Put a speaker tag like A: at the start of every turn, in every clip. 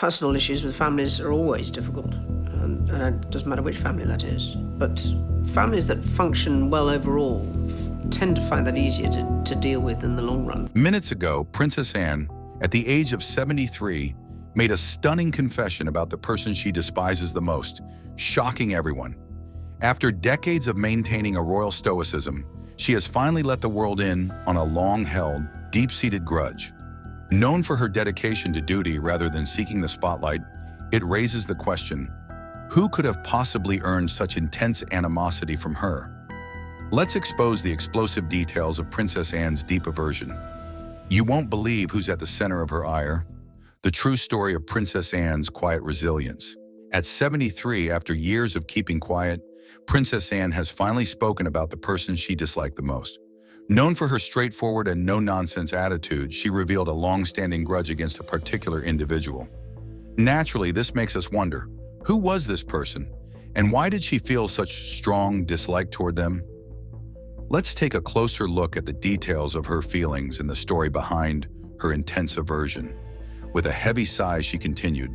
A: Personal issues with families are always difficult, and it doesn't matter which family that is. But families that function well overall tend to find that easier to deal with in the long run.
B: Minutes ago, Princess Anne, at the age of 73, made a stunning confession about the person she despises the most, shocking everyone. After decades of maintaining a royal stoicism, she has finally let the world in on a long-held, deep-seated grudge. Known for her dedication to duty rather than seeking the spotlight, it raises the question, who could have possibly earned such intense animosity from her? Let's expose the explosive details of Princess Anne's deep aversion. You won't believe who's at the center of her ire. The true story of Princess Anne's quiet resilience. At 73, after years of keeping quiet, Princess Anne has finally spoken about the person she disliked the most. Known for her straightforward and no-nonsense attitude, she revealed a long-standing grudge against a particular individual. Naturally, this makes us wonder, who was this person, and why did she feel such strong dislike toward them? Let's take a closer look at the details of her feelings and the story behind her intense aversion. With a heavy sigh, she continued,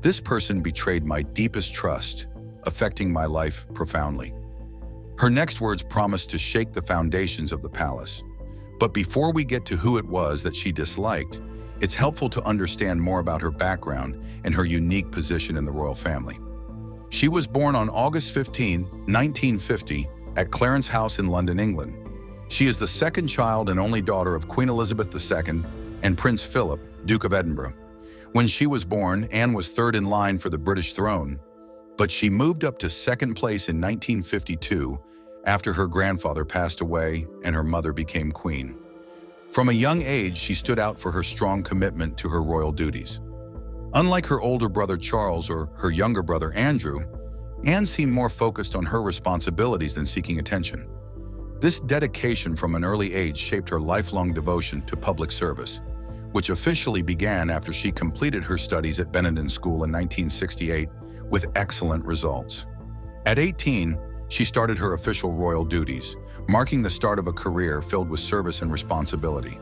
B: "This person betrayed my deepest trust, affecting my life profoundly." Her next words promised to shake the foundations of the palace. But before we get to who it was that she disliked, it's helpful to understand more about her background and her unique position in the royal family. She was born on August 15, 1950, at Clarence House in London, England. She is the second child and only daughter of Queen Elizabeth II and Prince Philip, Duke of Edinburgh. When she was born, Anne was third in line for the British throne, but she moved up to second place in 1952 after her grandfather passed away and her mother became queen. From a young age, she stood out for her strong commitment to her royal duties. Unlike her older brother Charles or her younger brother Andrew, Anne seemed more focused on her responsibilities than seeking attention. This dedication from an early age shaped her lifelong devotion to public service, which officially began after she completed her studies at Benedon School in 1968 with excellent results. At 18, she started her official royal duties, marking the start of a career filled with service and responsibility.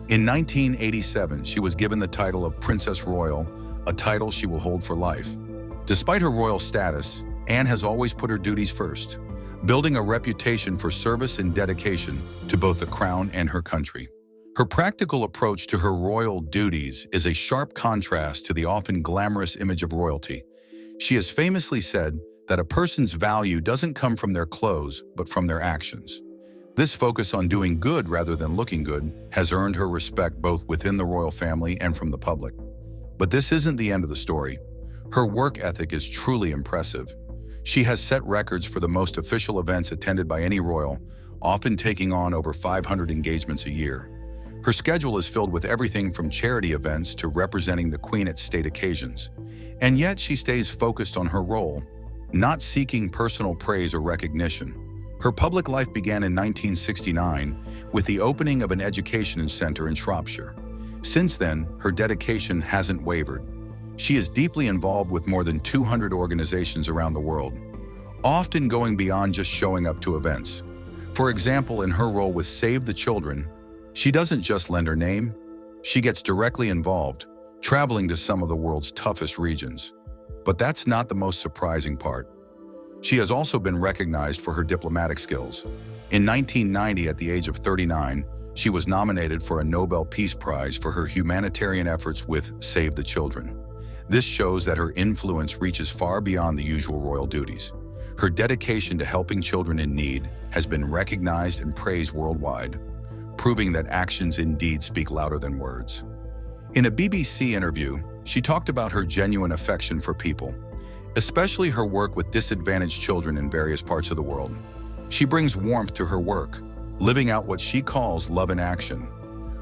B: In 1987, she was given the title of Princess Royal, a title she will hold for life. Despite her royal status, Anne has always put her duties first, building a reputation for service and dedication to both the crown and her country. Her practical approach to her royal duties is a sharp contrast to the often glamorous image of royalty. She has famously said that a person's value doesn't come from their clothes, but from their actions. This focus on doing good rather than looking good has earned her respect both within the royal family and from the public. But this isn't the end of the story. Her work ethic is truly impressive. She has set records for the most official events attended by any royal, often taking on over 500 engagements a year. Her schedule is filled with everything from charity events to representing the Queen at state occasions. And yet she stays focused on her role, not seeking personal praise or recognition. Her public life began in 1969 with the opening of an education center in Shropshire. Since then, her dedication hasn't wavered. She is deeply involved with more than 200 organizations around the world, often going beyond just showing up to events. For example, in her role with Save the Children, she doesn't just lend her name, she gets directly involved, traveling to some of the world's toughest regions. But that's not the most surprising part. She has also been recognized for her diplomatic skills. In 1990, at the age of 39, she was nominated for a Nobel Peace Prize for her humanitarian efforts with Save the Children. This shows that her influence reaches far beyond the usual royal duties. Her dedication to helping children in need has been recognized and praised worldwide, proving that actions indeed speak louder than words. In a BBC interview, she talked about her genuine affection for people, especially her work with disadvantaged children in various parts of the world. She brings warmth to her work, living out what she calls love in action.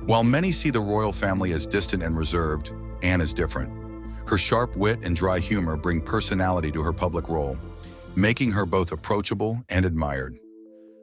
B: While many see the royal family as distant and reserved, Anne is different. Her sharp wit and dry humor bring personality to her public role, making her both approachable and admired.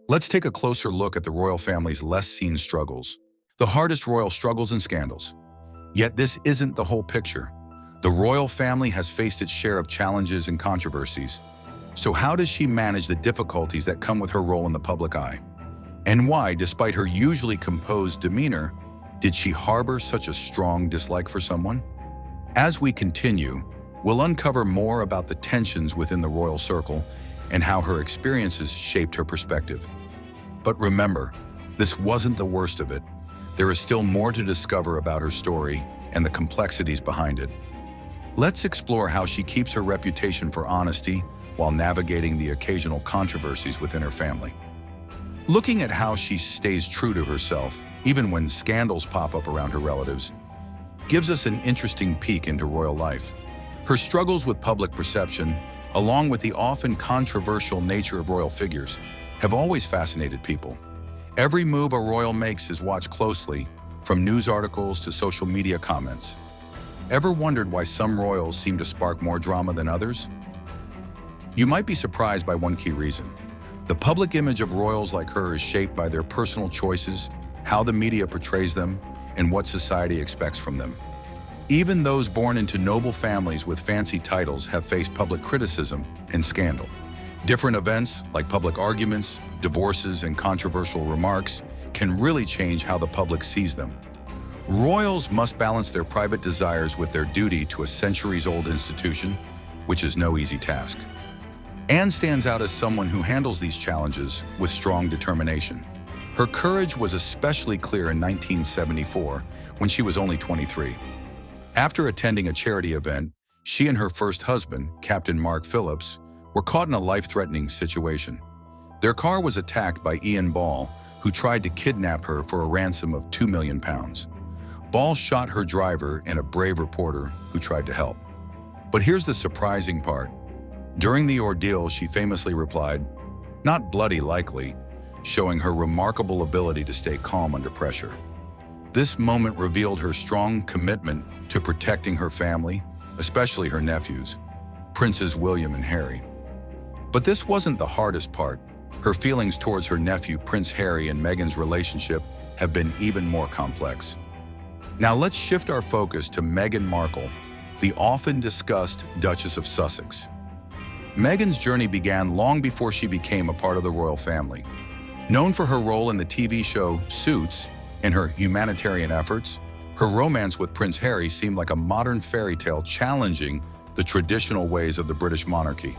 B: Let's take a closer look at the royal family's less-seen struggles, the hardest royal struggles and scandals. Yet this isn't the whole picture. The royal family has faced its share of challenges and controversies. So how does she manage the difficulties that come with her role in the public eye? And why, despite her usually composed demeanor, did she harbor such a strong dislike for someone? As we continue, we'll uncover more about the tensions within the royal circle and how her experiences shaped her perspective. But remember, this wasn't the worst of it. There is still more to discover about her story and the complexities behind it. Let's explore how she keeps her reputation for honesty while navigating the occasional controversies within her family. Looking at how she stays true to herself, even when scandals pop up around her relatives, gives us an interesting peek into royal life. Her struggles with public perception, along with the often controversial nature of royal figures, have always fascinated people. Every move a royal makes is watched closely, from news articles to social media comments. Ever wondered why some royals seem to spark more drama than others? You might be surprised by one key reason. The public image of royals like her is shaped by their personal choices, how the media portrays them, and what society expects from them. Even those born into noble families with fancy titles have faced public criticism and scandal. Different events, like public arguments, divorces, and controversial remarks, can really change how the public sees them. Royals must balance their private desires with their duty to a centuries-old institution, which is no easy task. Anne stands out as someone who handles these challenges with strong determination. Her courage was especially clear in 1974, when she was only 23. After attending a charity event, she and her first husband, Captain Mark Phillips, were caught in a life-threatening situation. Their car was attacked by Ian Ball, who tried to kidnap her for a ransom of £2 million. Ball shot her driver and a brave reporter who tried to help. But here's the surprising part. During the ordeal, she famously replied, "Not bloody likely," showing her remarkable ability to stay calm under pressure. This moment revealed her strong commitment to protecting her family, especially her nephews, Princes William and Harry. But this wasn't the hardest part. Her feelings towards her nephew, Prince Harry, and Meghan's relationship have been even more complex. Now let's shift our focus to Meghan Markle, the often discussed Duchess of Sussex. Meghan's journey began long before she became a part of the royal family. Known for her role in the TV show Suits and her humanitarian efforts, her romance with Prince Harry seemed like a modern fairy tale challenging the traditional ways of the British monarchy.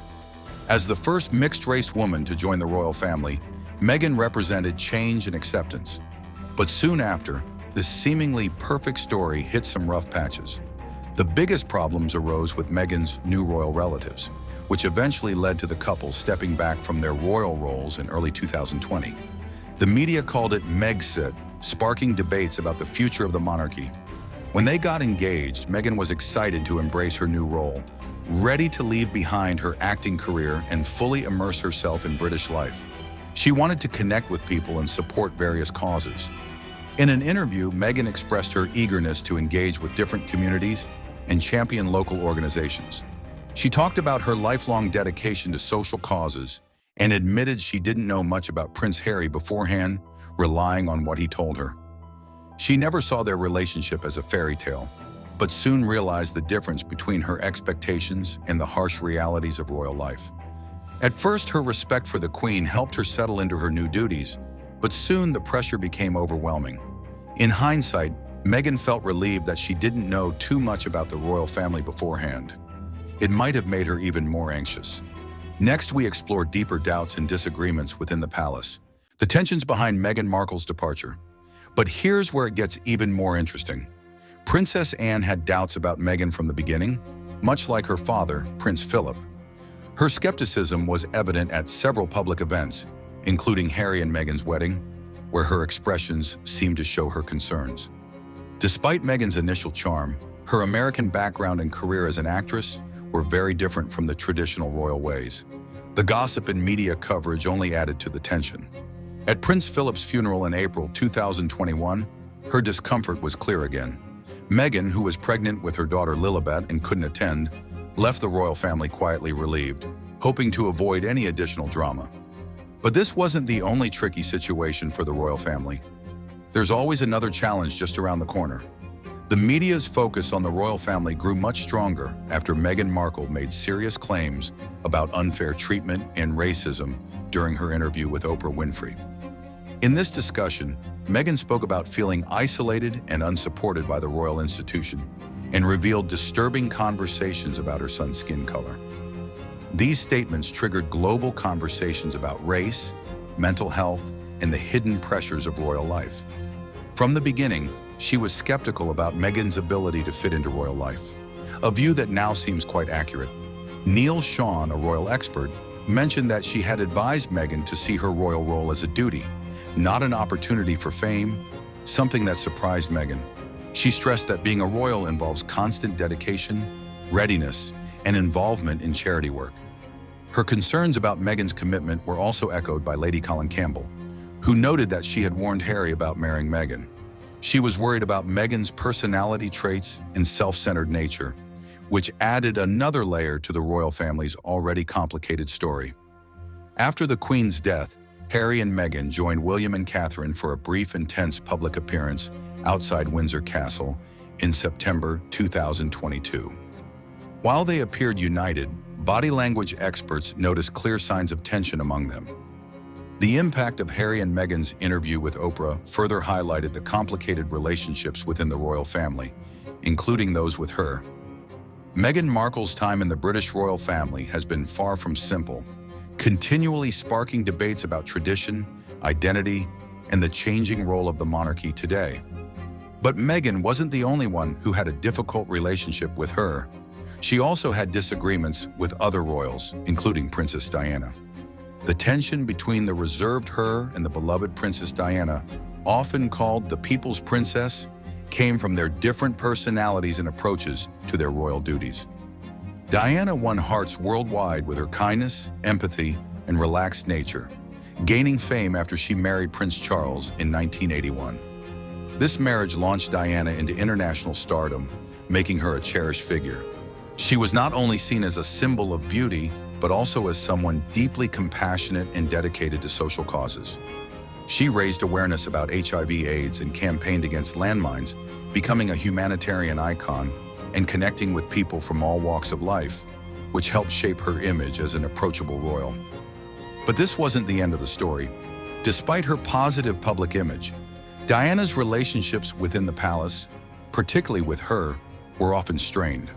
B: As the first mixed-race woman to join the royal family, Meghan represented change and acceptance. But soon after, this seemingly perfect story hit some rough patches. The biggest problems arose with Meghan's new royal relatives, which eventually led to the couple stepping back from their royal roles in early 2020. The media called it Megxit, sparking debates about the future of the monarchy. When they got engaged, Meghan was excited to embrace her new role, ready to leave behind her acting career and fully immerse herself in British life. She wanted to connect with people and support various causes. In an interview, Meghan expressed her eagerness to engage with different communities and champion local organizations. She talked about her lifelong dedication to social causes and admitted she didn't know much about Prince Harry beforehand, relying on what he told her. She never saw their relationship as a fairy tale, but soon realized the difference between her expectations and the harsh realities of royal life. At first, her respect for the Queen helped her settle into her new duties, but soon the pressure became overwhelming. In hindsight, Meghan felt relieved that she didn't know too much about the royal family beforehand. It might have made her even more anxious. Next, we explore deeper doubts and disagreements within the palace, the tensions behind Meghan Markle's departure. But here's where it gets even more interesting. Princess Anne had doubts about Meghan from the beginning, much like her father, Prince Philip. Her skepticism was evident at several public events, including Harry and Meghan's wedding, where her expressions seemed to show her concerns. Despite Meghan's initial charm, her American background and career as an actress were very different from the traditional royal ways. The gossip and media coverage only added to the tension. At Prince Philip's funeral in April 2021, her discomfort was clear again. Meghan, who was pregnant with her daughter Lilibet and couldn't attend, left the royal family quietly relieved, hoping to avoid any additional drama. But this wasn't the only tricky situation for the royal family. There's always another challenge just around the corner. The media's focus on the royal family grew much stronger after Meghan Markle made serious claims about unfair treatment and racism during her interview with Oprah Winfrey. In this discussion, Meghan spoke about feeling isolated and unsupported by the royal institution, and revealed disturbing conversations about her son's skin color. These statements triggered global conversations about race, mental health, and the hidden pressures of royal life. From the beginning, she was skeptical about Meghan's ability to fit into royal life, a view that now seems quite accurate. Neil Sean, a royal expert, mentioned that she had advised Meghan to see her royal role as a duty, not an opportunity for fame, something that surprised Meghan. She stressed that being a royal involves constant dedication, readiness, and involvement in charity work. Her concerns about Meghan's commitment were also echoed by Lady Colin Campbell, who noted that she had warned Harry about marrying Meghan. She was worried about Meghan's personality traits and self-centered nature, which added another layer to the royal family's already complicated story. After the Queen's death, Harry and Meghan joined William and Catherine for a brief and tense public appearance outside Windsor Castle in September 2022. While they appeared united, body language experts noticed clear signs of tension among them. The impact of Harry and Meghan's interview with Oprah further highlighted the complicated relationships within the royal family, including those with her. Meghan Markle's time in the British royal family has been far from simple, continually sparking debates about tradition, identity, and the changing role of the monarchy today. But Meghan wasn't the only one who had a difficult relationship with her. She also had disagreements with other royals, including Princess Diana. The tension between the reserved her and the beloved Princess Diana, often called the People's Princess, came from their different personalities and approaches to their royal duties. Diana won hearts worldwide with her kindness, empathy, and relaxed nature, gaining fame after she married Prince Charles in 1981. This marriage launched Diana into international stardom, making her a cherished figure. She was not only seen as a symbol of beauty, but also as someone deeply compassionate and dedicated to social causes. She raised awareness about HIV/AIDS and campaigned against landmines, becoming a humanitarian icon and connecting with people from all walks of life, which helped shape her image as an approachable royal. But this wasn't the end of the story. Despite her positive public image, Diana's relationships within the palace, particularly with her, were often strained.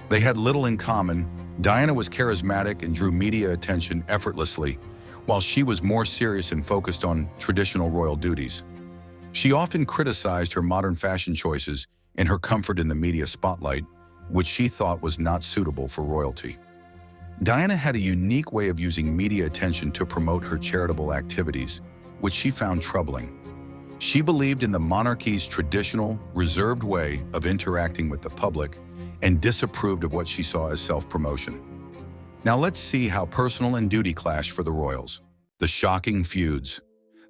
B: They had little in common. Diana was charismatic and drew media attention effortlessly, while she was more serious and focused on traditional royal duties. She often criticized her modern fashion choices and her comfort in the media spotlight, which she thought was not suitable for royalty. Diana had a unique way of using media attention to promote her charitable activities, which she found troubling. She believed in the monarchy's traditional, reserved way of interacting with the public and disapproved of what she saw as self-promotion. Now let's see how personal and duty clashed for the royals. The shocking feuds.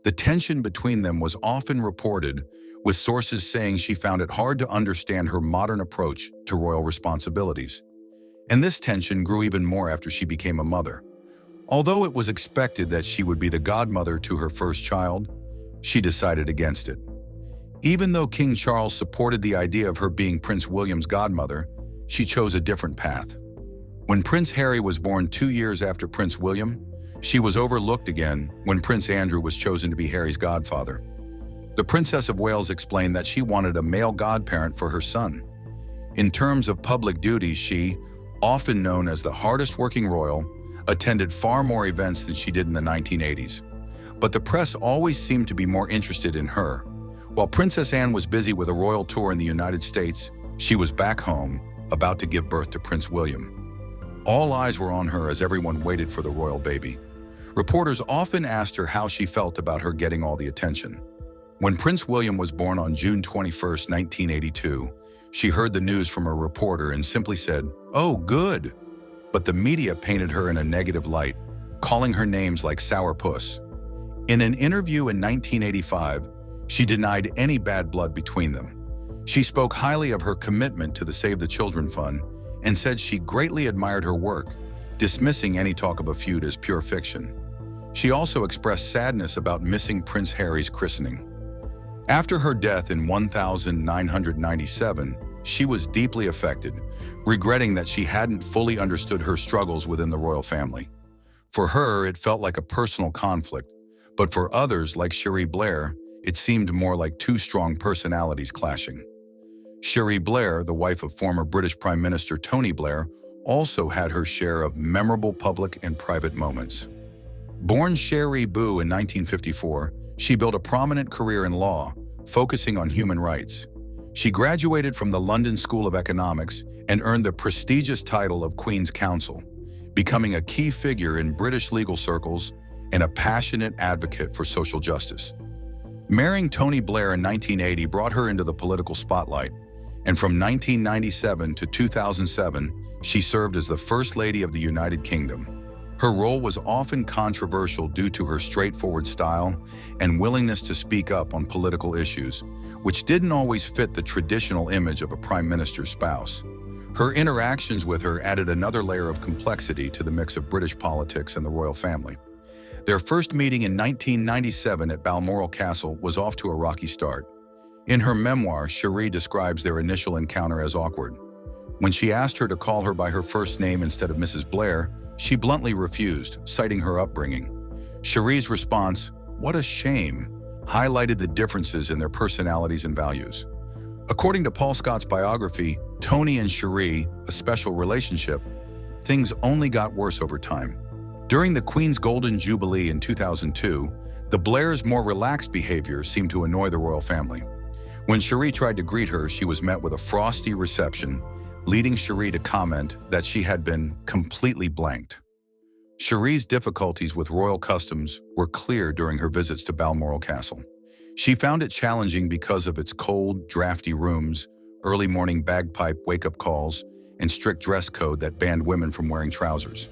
B: The tension between them was often reported, with sources saying she found it hard to understand her modern approach to royal responsibilities. And this tension grew even more after she became a mother. Although it was expected that she would be the godmother to her first child, she decided against it. Even though King Charles supported the idea of her being Prince William's godmother, she chose a different path. When Prince Harry was born 2 years after Prince William, she was overlooked again when Prince Andrew was chosen to be Harry's godfather. The Princess of Wales explained that she wanted a male godparent for her son. In terms of public duties, she, often known as the hardest-working royal, attended far more events than she did in the 1980s. But the press always seemed to be more interested in her. While Princess Anne was busy with a royal tour in the United States, she was back home, about to give birth to Prince William. All eyes were on her as everyone waited for the royal baby. Reporters often asked her how she felt about her getting all the attention. When Prince William was born on June 21, 1982, she heard the news from a reporter and simply said, "Oh, good." But the media painted her in a negative light, calling her names like sourpuss. In an interview in 1985, she denied any bad blood between them. She spoke highly of her commitment to the Save the Children Fund and said she greatly admired her work, dismissing any talk of a feud as pure fiction. She also expressed sadness about missing Prince Harry's christening. After her death in 1997, she was deeply affected, regretting that she hadn't fully understood her struggles within the royal family. For her, it felt like a personal conflict, but for others like Cherie Blair, it seemed more like two strong personalities clashing. Cherie Blair, the wife of former British Prime Minister Tony Blair, also had her share of memorable public and private moments. Born Cherie Boo in 1954, she built a prominent career in law, focusing on human rights. She graduated from the London School of Economics and earned the prestigious title of Queen's Counsel, becoming a key figure in British legal circles and a passionate advocate for social justice. Marrying Tony Blair in 1980 brought her into the political spotlight, and from 1997 to 2007, she served as the First Lady of the United Kingdom. Her role was often controversial due to her straightforward style and willingness to speak up on political issues, which didn't always fit the traditional image of a prime minister's spouse. Her interactions with her added another layer of complexity to the mix of British politics and the royal family. Their first meeting in 1997 at Balmoral Castle was off to a rocky start. In her memoir, Cherie describes their initial encounter as awkward. When she asked her to call her by her first name instead of Mrs. Blair, she bluntly refused, citing her upbringing. Cherie's response, "What a shame," highlighted the differences in their personalities and values. According to Paul Scott's biography, Tony and Cherie, a special relationship, things only got worse over time. During the Queen's Golden Jubilee in 2002, the Blairs' more relaxed behavior seemed to annoy the royal family. When Cherie tried to greet her, she was met with a frosty reception, leading Cherie to comment that she had been completely blanked. Cherie's difficulties with royal customs were clear during her visits to Balmoral Castle. She found it challenging because of its cold, drafty rooms, early morning bagpipe wake-up calls, and strict dress code that banned women from wearing trousers.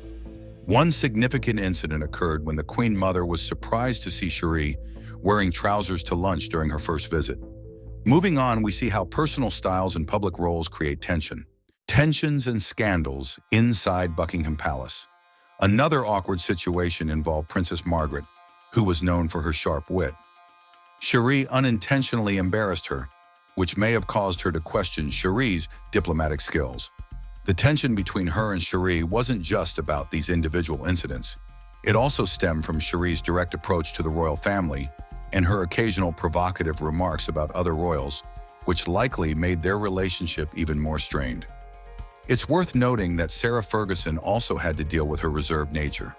B: One significant incident occurred when the Queen Mother was surprised to see Cherie wearing trousers to lunch during her first visit. Moving on, we see how personal styles and public roles create tension. Tensions and scandals inside Buckingham Palace. Another awkward situation involved Princess Margaret, who was known for her sharp wit. Cherie unintentionally embarrassed her, which may have caused her to question Cherie's diplomatic skills. The tension between her and Cherie wasn't just about these individual incidents. It also stemmed from Cherie's direct approach to the royal family and her occasional provocative remarks about other royals, which likely made their relationship even more strained. It's worth noting that Sarah Ferguson also had to deal with her reserved nature.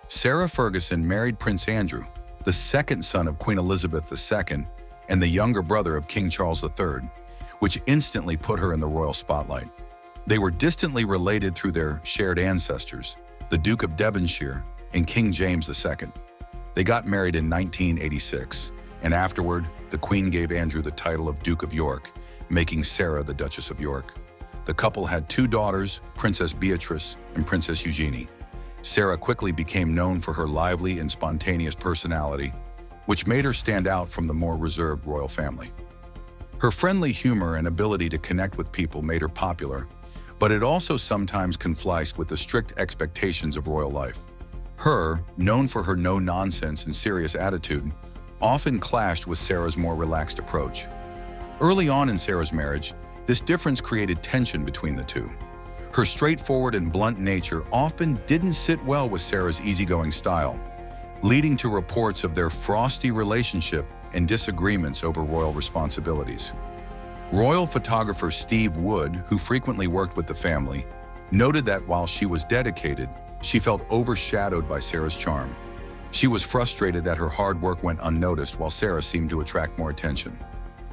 B: Sarah Ferguson married Prince Andrew, the second son of Queen Elizabeth II and the younger brother of King Charles III, which instantly put her in the royal spotlight. They were distantly related through their shared ancestors, the Duke of Devonshire and King James II. They got married in 1986, and afterward, the Queen gave Andrew the title of Duke of York, making Sarah the Duchess of York. The couple had two daughters, Princess Beatrice and Princess Eugenie. Sarah quickly became known for her lively and spontaneous personality, which made her stand out from the more reserved royal family. Her friendly humor and ability to connect with people made her popular, but it also sometimes conflicted with the strict expectations of royal life. Her, known for her no-nonsense and serious attitude, often clashed with Sarah's more relaxed approach. Early on in Sarah's marriage, this difference created tension between the two. Her straightforward and blunt nature often didn't sit well with Sarah's easygoing style, leading to reports of their frosty relationship and disagreements over royal responsibilities. Royal photographer Steve Wood, who frequently worked with the family, noted that while she was dedicated, she felt overshadowed by Sarah's charm. She was frustrated that her hard work went unnoticed while Sarah seemed to attract more attention.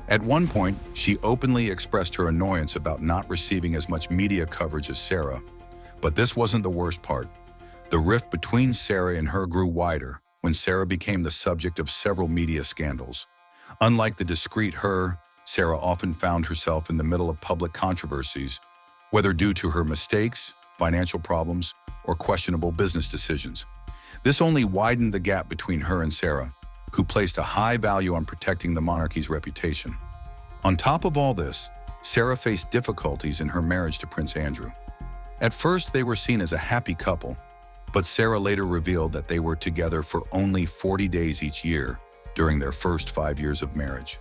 B: At one point, she openly expressed her annoyance about not receiving as much media coverage as Sarah. But this wasn't the worst part. The rift between Sarah and her grew wider when Sarah became the subject of several media scandals. Unlike the discreet her, Sarah often found herself in the middle of public controversies, whether due to her mistakes, financial problems, or questionable business decisions. This only widened the gap between her and Sarah, who placed a high value on protecting the monarchy's reputation. On top of all this, Sarah faced difficulties in her marriage to Prince Andrew. At first, they were seen as a happy couple, but Sarah later revealed that they were together for only 40 days each year during their first 5 years of marriage.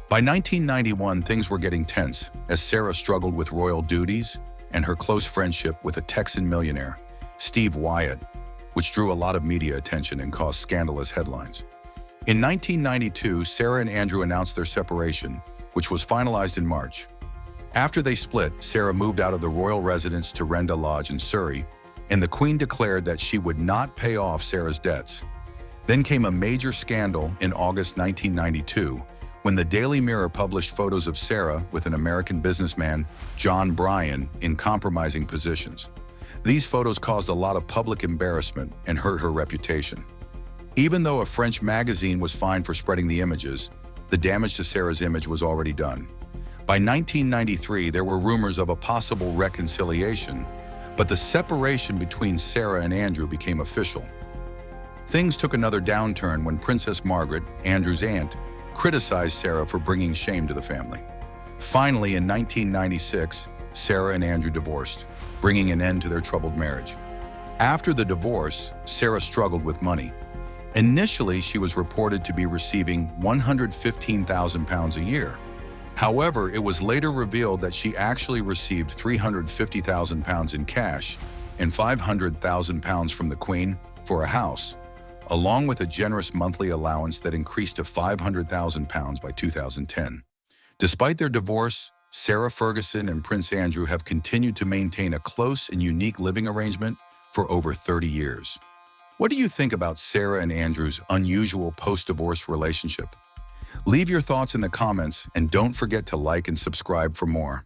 B: By 1991, things were getting tense as Sarah struggled with royal duties and her close friendship with a Texan millionaire, Steve Wyatt, which drew a lot of media attention and caused scandalous headlines. In 1992, Sarah and Andrew announced their separation, which was finalized in March. After they split, Sarah moved out of the royal residence to Renda Lodge in Surrey, and the Queen declared that she would not pay off Sarah's debts. Then came a major scandal in August 1992, when the Daily Mirror published photos of Sarah with an American businessman, John Bryan, in compromising positions. These photos caused a lot of public embarrassment and hurt her reputation. Even though a French magazine was fined for spreading the images, the damage to Sarah's image was already done. By 1993, there were rumors of a possible reconciliation, but the separation between Sarah and Andrew became official. Things took another downturn when Princess Margaret, Andrew's aunt, criticized Sarah for bringing shame to the family. Finally, in 1996, Sarah and Andrew divorced, bringing an end to their troubled marriage. After the divorce, Sarah struggled with money. Initially, she was reported to be receiving £115,000 a year. However, it was later revealed that she actually received £350,000 in cash and £500,000 from the Queen for a house, along with a generous monthly allowance that increased to £500,000 by 2010. Despite their divorce, Sarah Ferguson and Prince Andrew have continued to maintain a close and unique living arrangement for over 30 years. What do you think about Sarah and Andrew's unusual post-divorce relationship? Leave your thoughts in the comments and don't forget to like and subscribe for more.